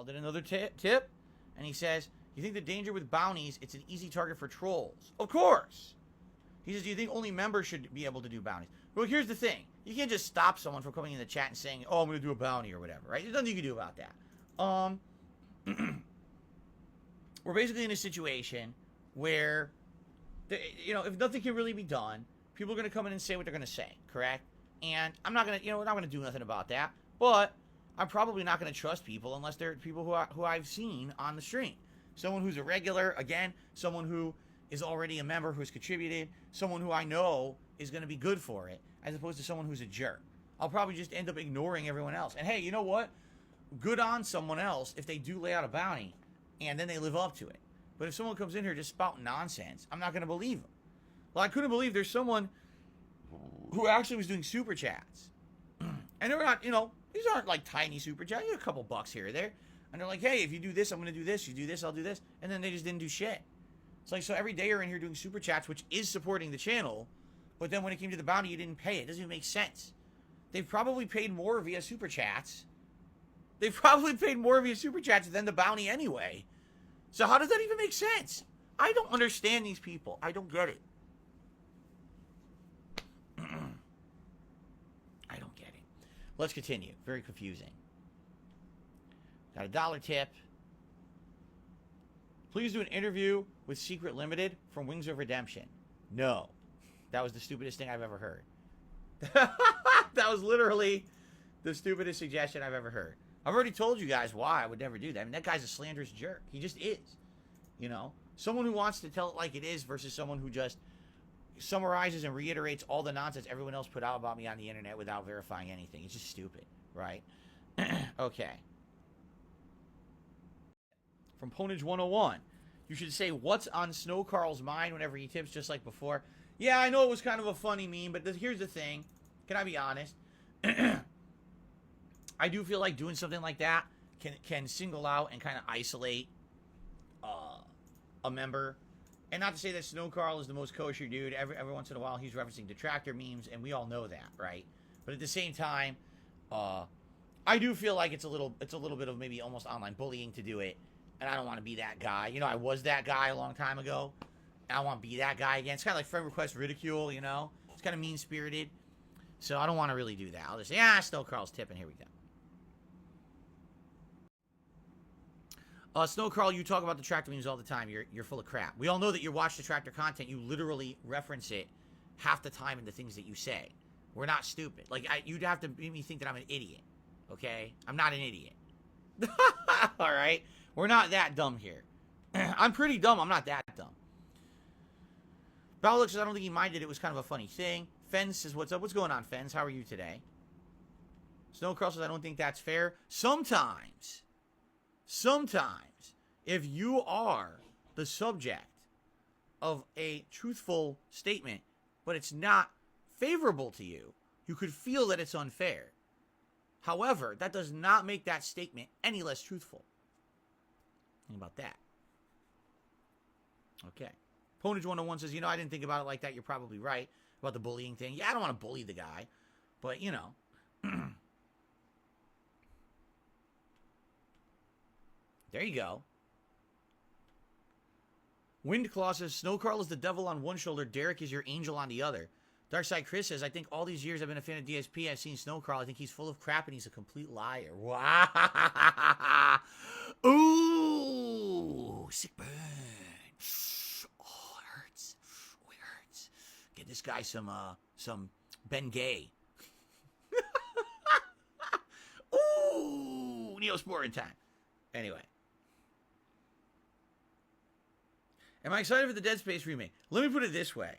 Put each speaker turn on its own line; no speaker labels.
did another tip, and he says, you think the danger with bounties, it's an easy target for trolls. Of course. He says, do you think only members should be able to do bounties? Well, here's the thing. You can't just stop someone from coming in the chat and saying, oh, I'm going to do a bounty or whatever, right? There's nothing you can do about that. We're basically in a situation where, if nothing can really be done, people are going to come in and say what they're going to say, correct? And I'm not going to, we're not going to do nothing about that. But I'm probably not going to trust people unless they're people who I've seen on the stream. Someone who's a regular, again, someone who is already a member who's contributed, someone who I know is going to be good for it, as opposed to someone who's a jerk. I'll probably just end up ignoring everyone else. And hey, you know what? Good on someone else if they do lay out a bounty and then they live up to it. But if someone comes in here just spouting nonsense, I'm not going to believe them. Well, I couldn't believe there's someone who actually was doing super chats. And they're not, these aren't like tiny super chats. A couple bucks here or there. And they're like, hey, if you do this, I'm going to do this. You do this, I'll do this. And then they just didn't do shit. It's like, so every day you're in here doing super chats, which is supporting the channel. But then when it came to the bounty, you didn't pay it. It doesn't even make sense. They've probably paid more via super chats. They've probably paid more via super chats than the bounty anyway. So how does that even make sense? I don't understand these people. I don't get it. I don't get it. Let's continue. Very confusing. Got a $1 tip. Please do an interview with Secret Limited from Wings of Redemption. No. That was the stupidest thing I've ever heard. That was literally the stupidest suggestion I've ever heard. I've already told you guys why I would never do that. I mean, that guy's a slanderous jerk. He just is. Someone who wants to tell it like it is versus someone who just summarizes and reiterates all the nonsense everyone else put out about me on the internet without verifying anything. It's just stupid, right? Okay. From Ponage 101. You should say what's on SnowKarl's mind whenever he tips, just like before. Yeah, I know it was kind of a funny meme, but here's the thing. Can I be honest? I do feel like doing something like that can single out and kind of isolate a member. And not to say that SnowKarl is the most kosher dude. Every once in a while he's referencing detractor memes, and we all know that, right? But at the same time, I do feel like it's a little bit of maybe almost online bullying to do it. And I don't want to be that guy. I was that guy a long time ago. And I want to be that guy again. It's kind of like friend request ridicule, It's kind of mean-spirited. So I don't want to really do that. I'll just say, SnowKarl's tipping. Here we go. SnowKarl, you talk about the tractor memes all the time. You're full of crap. We all know that you watch the tractor content. You literally reference it half the time in the things that you say. We're not stupid. Like, you'd have to make me think that I'm an idiot. Okay? I'm not an idiot. All right? We're not that dumb here. I'm pretty dumb. I'm not that dumb. Balix says, I don't think he minded. It was kind of a funny thing. Fens says, what's up? What's going on, Fens? How are you today? SnowKarl says, I don't think that's fair. Sometimes, if you are the subject of a truthful statement, but it's not favorable to you, you could feel that it's unfair. However, that does not make that statement any less truthful. Think about that. Okay. Ponage 101 says, I didn't think about it like that. You're probably right about the bullying thing. Yeah, I don't want to bully the guy. But, there you go. Windclaw says, SnowKarl is the devil on one shoulder. Derek is your angel on the other. Darkside Chris says, I think all these years I've been a fan of DSP, I've seen SnowKarl. I think he's full of crap and he's a complete liar. Wow. Ooh. Sick burn. Oh, it hurts. Oh, it hurts. Get this guy some Ben Gay. Ooh. Neosporin time. Anyway. Am I excited for the Dead Space remake? Let me put it this way.